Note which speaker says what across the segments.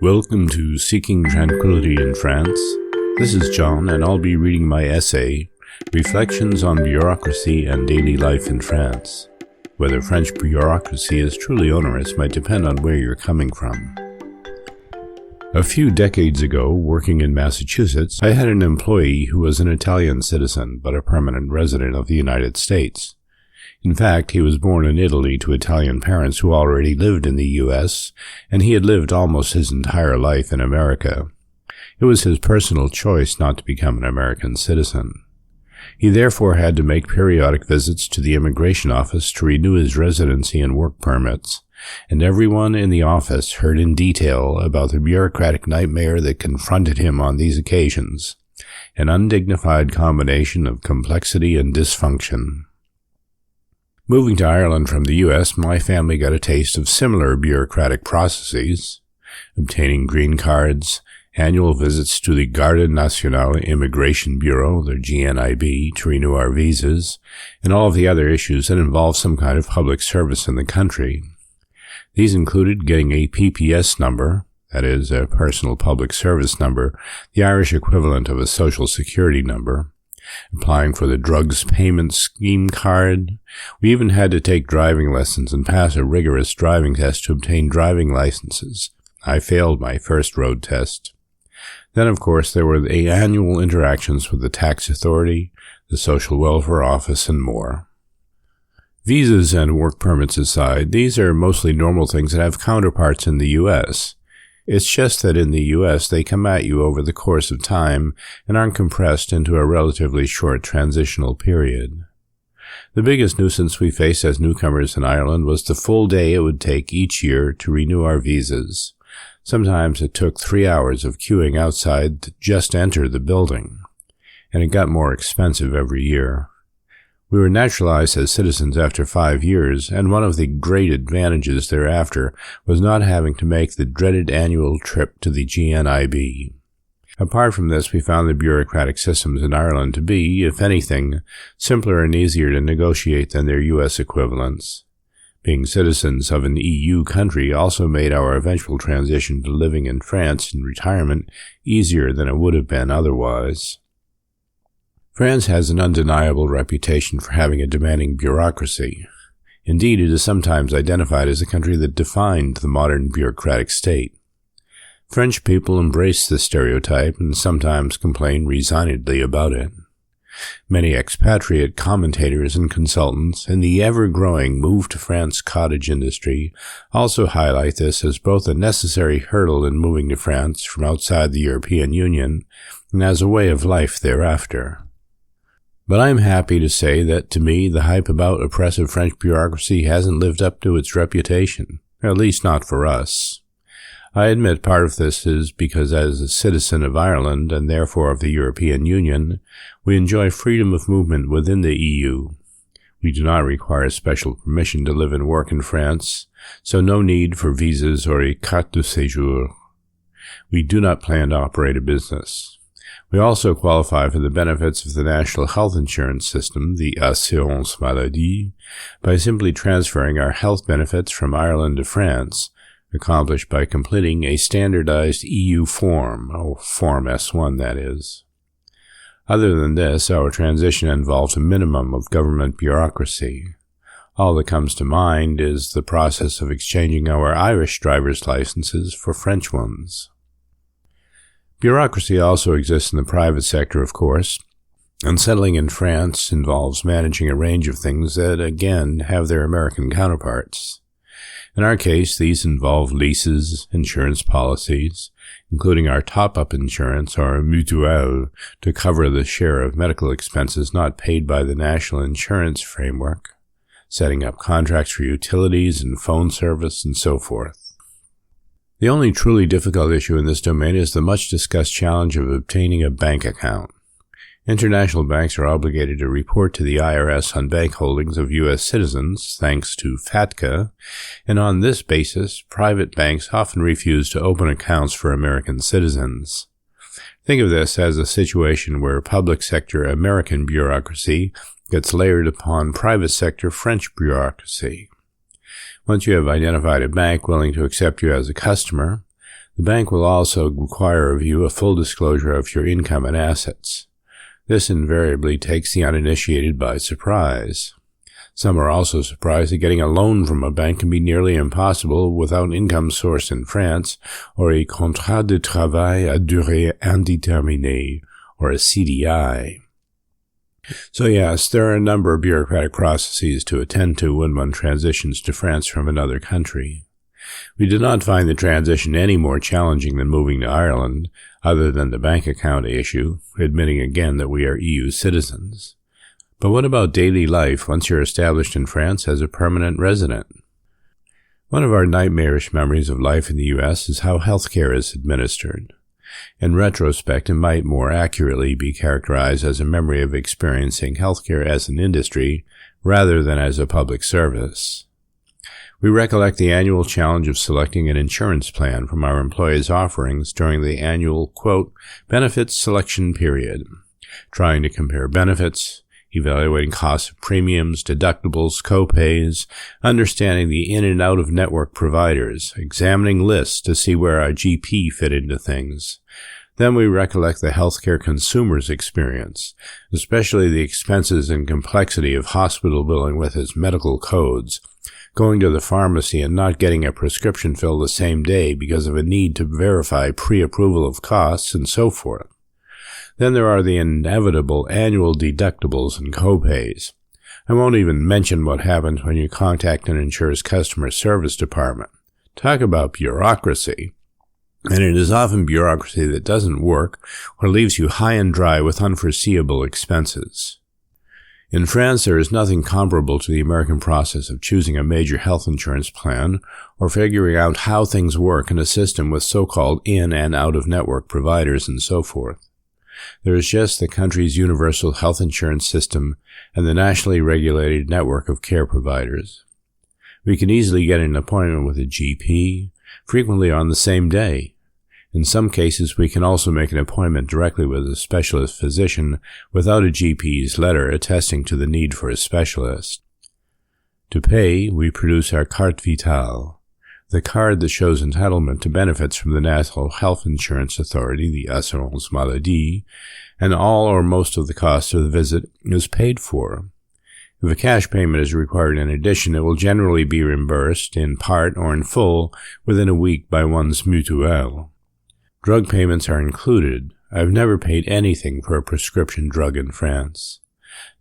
Speaker 1: Welcome to Seeking Tranquility in France. This is John, and I'll be reading my essay, Reflections on Bureaucracy and Daily Life in France. Whether French bureaucracy is truly onerous might depend on where you're coming from. A few decades ago, working in Massachusetts, I had an employee who was an Italian citizen, but a permanent resident of the United States. In fact, he was born in Italy to Italian parents who already lived in the U.S., and he had lived almost his entire life in America. It was his personal choice not to become an American citizen. He therefore had to make periodic visits to the immigration office to renew his residency and work permits, and everyone in the office heard in detail about the bureaucratic nightmare that confronted him on these occasions, an undignified combination of complexity and dysfunction. Moving to Ireland from the U.S., my family got a taste of similar bureaucratic processes, obtaining green cards, annual visits to the Garde Nationale Immigration Bureau, the GNIB, to renew our visas, and all of the other issues that involve some kind of public service in the country. These included getting a PPS number, that is, a personal public service number, the Irish equivalent of a social security number, applying for the drugs payment scheme card. We even had to take driving lessons and pass a rigorous driving test to obtain driving licenses. I failed my first road test. Then, of course, there were the annual interactions with the tax authority, the social welfare office, and more. Visas and work permits aside, these are mostly normal things that have counterparts in the U.S. It's just that in the U.S. they come at you over the course of time and aren't compressed into a relatively short transitional period. The biggest nuisance we faced as newcomers in Ireland was the full day it would take each year to renew our visas. Sometimes it took 3 hours of queuing outside to just enter the building, and it got more expensive every year. We were naturalized as citizens after 5 years, and one of the great advantages thereafter was not having to make the dreaded annual trip to the GNIB. Apart from this, we found the bureaucratic systems in Ireland to be, if anything, simpler and easier to negotiate than their U.S. equivalents. Being citizens of an EU country also made our eventual transition to living in France in retirement easier than it would have been otherwise. France has an undeniable reputation for having a demanding bureaucracy. Indeed, it is sometimes identified as a country that defined the modern bureaucratic state. French people embrace this stereotype and sometimes complain resignedly about it. Many expatriate commentators and consultants in the ever-growing move to France cottage industry also highlight this as both a necessary hurdle in moving to France from outside the European Union and as a way of life thereafter. But I'm happy to say that, to me, the hype about oppressive French bureaucracy hasn't lived up to its reputation, at least not for us. I admit part of this is because as a citizen of Ireland, and therefore of the European Union, we enjoy freedom of movement within the EU. We do not require special permission to live and work in France, so no need for visas or a carte de séjour. We do not plan to operate a business. We also qualify for the benefits of the national health insurance system, the assurance maladie, by simply transferring our health benefits from Ireland to France, accomplished by completing a standardized EU form, Form S1 that is. Other than this, our transition involved a minimum of government bureaucracy. All that comes to mind is the process of exchanging our Irish driver's licenses for French ones. Bureaucracy also exists in the private sector, of course, and settling in France involves managing a range of things that, again, have their American counterparts. In our case, these involve leases, insurance policies, including our top-up insurance, or mutuelle, to cover the share of medical expenses not paid by the national insurance framework, setting up contracts for utilities and phone service, and so forth. The only truly difficult issue in this domain is the much-discussed challenge of obtaining a bank account. International banks are obligated to report to the IRS on bank holdings of U.S. citizens, thanks to FATCA, and on this basis, private banks often refuse to open accounts for American citizens. Think of this as a situation where public sector American bureaucracy gets layered upon private sector French bureaucracy. Once you have identified a bank willing to accept you as a customer, The bank will also require of you a full disclosure of your income and assets. This invariably takes the uninitiated by surprise. Some are also surprised that getting a loan from a bank can be nearly impossible without income source in France, or a contrat de travail à durée indéterminée, or a CDI. So yes, there are a number of bureaucratic processes to attend to when one transitions to France from another country. We did not find the transition any more challenging than moving to Ireland, other than the bank account issue, admitting again that we are EU citizens. But what about daily life once you're established in France as a permanent resident? One of our nightmarish memories of life in the U.S. is how healthcare is administered. In retrospect, it might more accurately be characterized as a memory of experiencing healthcare as an industry rather than as a public service. We recollect the annual challenge of selecting an insurance plan from our employees' offerings during the annual, quote, benefits selection period, trying to compare benefits, evaluating costs of premiums, deductibles, co-pays, understanding the in and out of network providers, examining lists to see where our GP fit into things. Then we recollect the healthcare consumer's experience, especially the expenses and complexity of hospital billing with its medical codes, going to the pharmacy and not getting a prescription filled the same day because of a need to verify pre-approval of costs, and so forth. Then there are the inevitable annual deductibles and co-pays. I won't even mention what happens when you contact an insurer's customer service department. Talk about bureaucracy. And it is often bureaucracy that doesn't work or leaves you high and dry with unforeseeable expenses. In France, there is nothing comparable to the American process of choosing a major health insurance plan or figuring out how things work in a system with so-called in- and out-of-network providers and so forth. There is just the country's universal health insurance system and the nationally regulated network of care providers. We can easily get an appointment with a GP, frequently on the same day. In some cases, we can also make an appointment directly with a specialist physician without a GP's letter attesting to the need for a specialist. To pay, we produce our carte vitale, the card that shows entitlement to benefits from the National Health Insurance Authority, the assurance maladie, and all or most of the cost of the visit is paid for. If a cash payment is required in addition, it will generally be reimbursed in part or in full within a week by one's mutuelle. Drug payments are included. I've never paid anything for a prescription drug in France.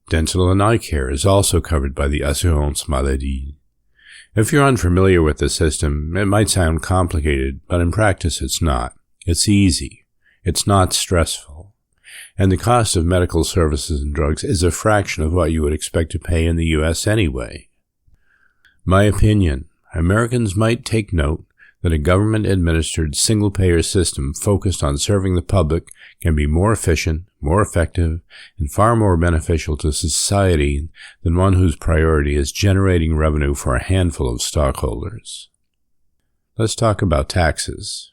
Speaker 1: Dental and eye care is also covered by the assurance maladie. If you're unfamiliar with the system, it might sound complicated, but in practice it's not. It's easy. It's not stressful. And the cost of medical services and drugs is a fraction of what you would expect to pay in the U.S. anyway. My opinion, Americans might take note that a government-administered single-payer system focused on serving the public can be more efficient, more effective, and far more beneficial to society than one whose priority is generating revenue for a handful of stockholders. Let's talk about taxes.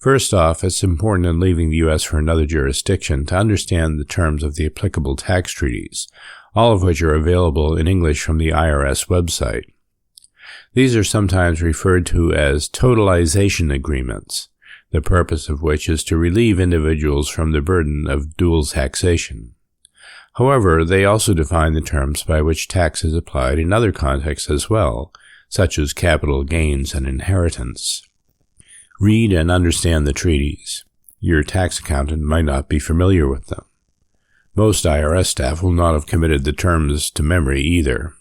Speaker 1: First off, it's important in leaving the U.S. for another jurisdiction to understand the terms of the applicable tax treaties, all of which are available in English from the IRS website. These are sometimes referred to as totalization agreements, the purpose of which is to relieve individuals from the burden of dual taxation. However, they also define the terms by which tax is applied in other contexts as well, such as capital gains and inheritance. Read and understand the treaties. Your tax accountant might not be familiar with them. Most IRS staff will not have committed the terms to memory either.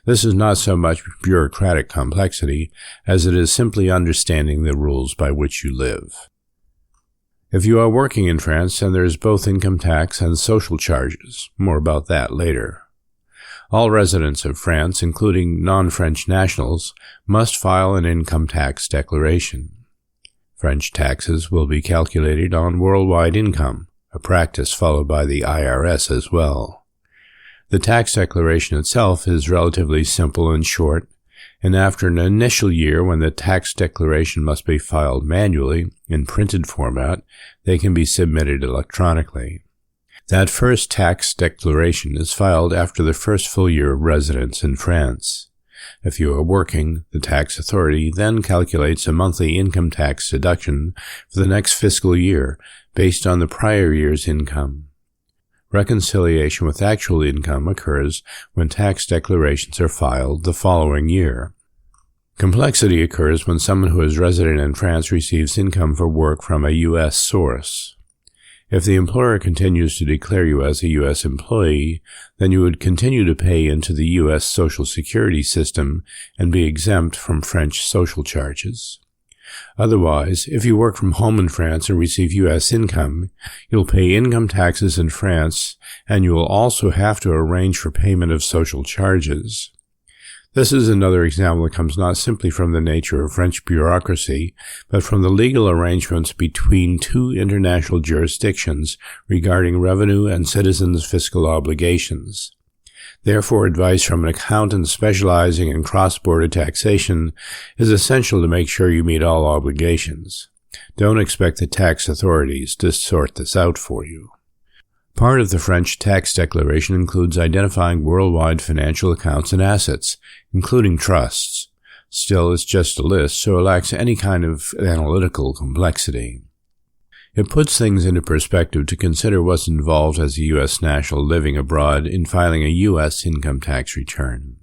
Speaker 1: This is not so much bureaucratic complexity as it is simply understanding the rules by which you live. If you are working in France, then there is both income tax and social charges. More about that later. All residents of France, including non-French nationals, must file an income tax declaration. French taxes will be calculated on worldwide income, a practice followed by the IRS as well. The tax declaration itself is relatively simple and short, and after an initial year when the tax declaration must be filed manually in printed format, they can be submitted electronically. That first tax declaration is filed after the first full year of residence in France. If you are working, the tax authority then calculates a monthly income tax deduction for the next fiscal year based on the prior year's income. Reconciliation with actual income occurs when tax declarations are filed the following year. Complexity occurs when someone who is resident in France receives income for work from a U.S. source. If the employer continues to declare you as a U.S. employee, then you would continue to pay into the U.S. Social Security system and be exempt from French social charges. Otherwise, if you work from home in France and receive U.S. income, you'll pay income taxes in France, and you will also have to arrange for payment of social charges. This is another example that comes not simply from the nature of French bureaucracy, but from the legal arrangements between two international jurisdictions regarding revenue and citizens' fiscal obligations. Therefore, advice from an accountant specializing in cross-border taxation is essential to make sure you meet all obligations. Don't expect the tax authorities to sort this out for you. Part of the French tax declaration includes identifying worldwide financial accounts and assets, including trusts. Still, it's just a list, so it lacks any kind of analytical complexity. It puts things into perspective to consider what's involved as a U.S. national living abroad in filing a U.S. income tax return.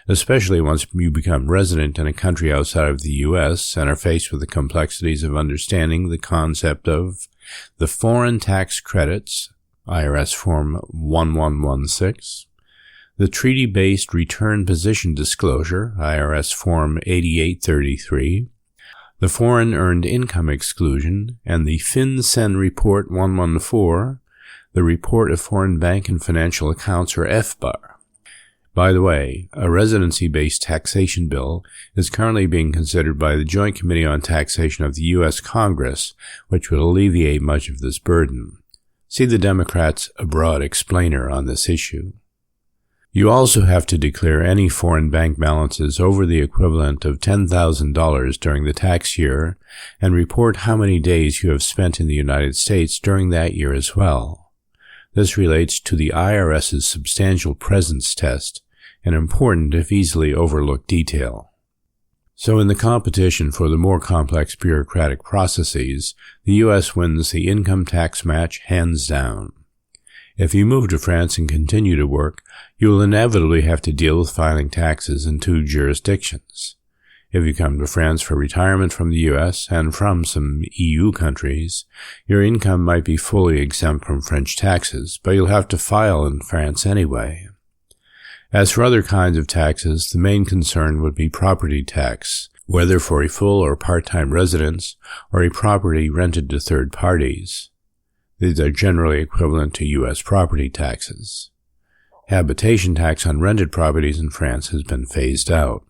Speaker 1: Especially once you become resident in a country outside of the U.S. and are faced with the complexities of understanding the concept of the foreign tax credits, IRS Form 1116, the Treaty-Based Return Position Disclosure, IRS Form 8833, the Foreign Earned Income Exclusion, and the FinCEN Report 114, the Report of Foreign Bank and Financial Accounts, or FBAR. By the way, a residency-based taxation bill is currently being considered by the Joint Committee on Taxation of the U.S. Congress, which would alleviate much of this burden. See the Democrats' Abroad Explainer on this issue. You also have to declare any foreign bank balances over the equivalent of $10,000 during the tax year and report how many days you have spent in the United States during that year as well. This relates to the IRS's substantial presence test, an important if easily overlooked detail. So in the competition for the more complex bureaucratic processes, the U.S. wins the income tax match hands down. If you move to France and continue to work, you will inevitably have to deal with filing taxes in two jurisdictions. If you come to France for retirement from the U.S. and from some EU countries, your income might be fully exempt from French taxes, but you'll have to file in France anyway. As for other kinds of taxes, the main concern would be property tax, whether for a full or part-time residence or a property rented to third parties. These are generally equivalent to U.S. property taxes. Habitation tax on rented properties in France has been phased out.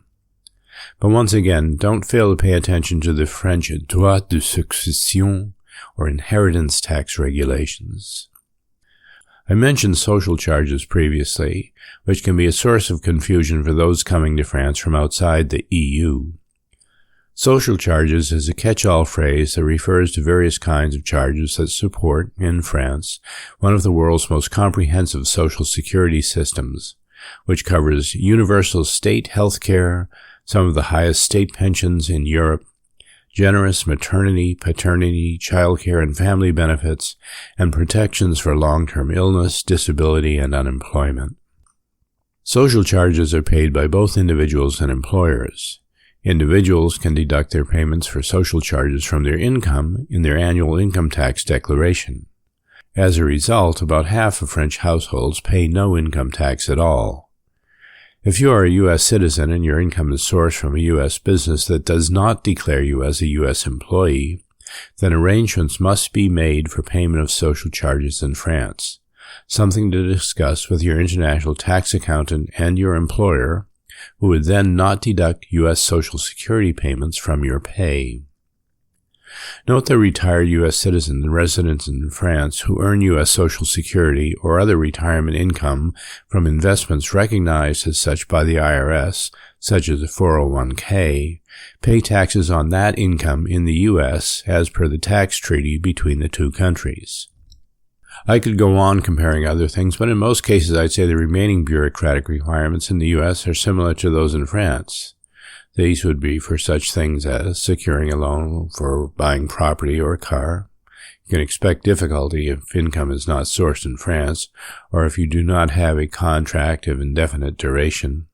Speaker 1: But once again, don't fail to pay attention to the French droit de succession or inheritance tax regulations. I mentioned social charges previously, which can be a source of confusion for those coming to France from outside the EU. Social charges is a catch-all phrase that refers to various kinds of charges that support, in France, one of the world's most comprehensive social security systems, which covers universal state health care, some of the highest state pensions in Europe, generous maternity, paternity, childcare, and family benefits, and protections for long-term illness, disability, and unemployment. Social charges are paid by both individuals and employers. Individuals can deduct their payments for social charges from their income in their annual income tax declaration. As a result, about half of French households pay no income tax at all. If you are a U.S. citizen and your income is sourced from a U.S. business that does not declare you as a U.S. employee, then arrangements must be made for payment of social charges in France, something to discuss with your international tax accountant and your employer, who would then not deduct U.S. Social Security payments from your pay. Note that retired U.S. citizens and residents in France who earn U.S. Social Security or other retirement income from investments recognized as such by the IRS, such as a 401k, pay taxes on that income in the U.S. as per the tax treaty between the two countries. I could go on comparing other things, but in most cases I'd say the remaining bureaucratic requirements in the U.S. are similar to those in France. These would be for such things as securing a loan for buying property or a car. You can expect difficulty if income is not sourced in France, or if you do not have a contract of indefinite duration.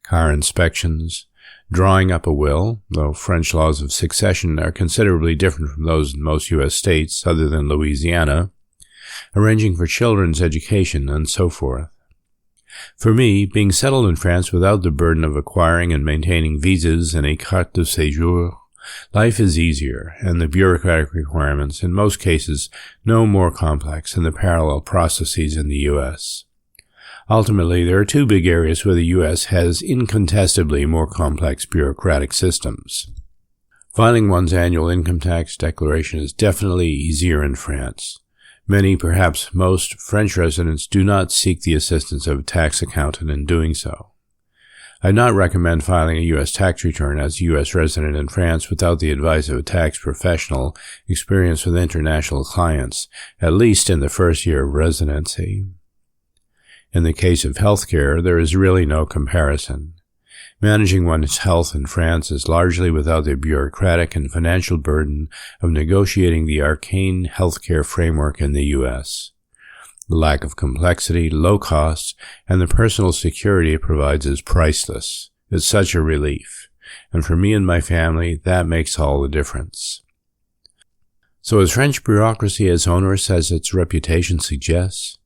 Speaker 1: Car inspections, drawing up a will, though French laws of succession are considerably different from those in most U.S. states other than Louisiana, arranging for children's education, and so forth. For me, being settled in France without the burden of acquiring and maintaining visas and a carte de séjour, life is easier, and the bureaucratic requirements, in most cases, no more complex than the parallel processes in the U.S. Ultimately, there are two big areas where the U.S. has incontestably more complex bureaucratic systems. Filing one's annual income tax declaration is definitely easier in France. Many, perhaps most, French residents do not seek the assistance of a tax accountant in doing so. I do not recommend filing a U.S. tax return as a U.S. resident in France without the advice of a tax professional experienced with international clients, at least in the first year of residency. In the case of healthcare, there is really no comparison. Managing one's health in France is largely without the bureaucratic and financial burden of negotiating the arcane healthcare framework in the U.S. The lack of complexity, low costs, and the personal security it provides is priceless. It's such a relief. And for me and my family, that makes all the difference. So is French bureaucracy as onerous as its reputation suggests?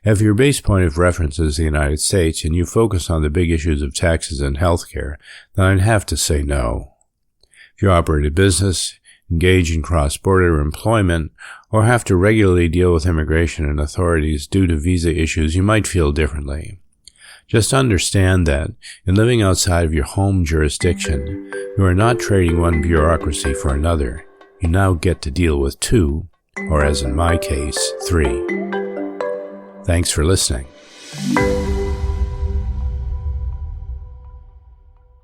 Speaker 1: If your base point of reference is the United States and you focus on the big issues of taxes and healthcare, then I'd have to say no. If you operate a business, engage in cross-border employment, or have to regularly deal with immigration and authorities due to visa issues, you might feel differently. Just understand that, in living outside of your home jurisdiction, you are not trading one bureaucracy for another. You now get to deal with two, or as in my case, three. Thanks for listening.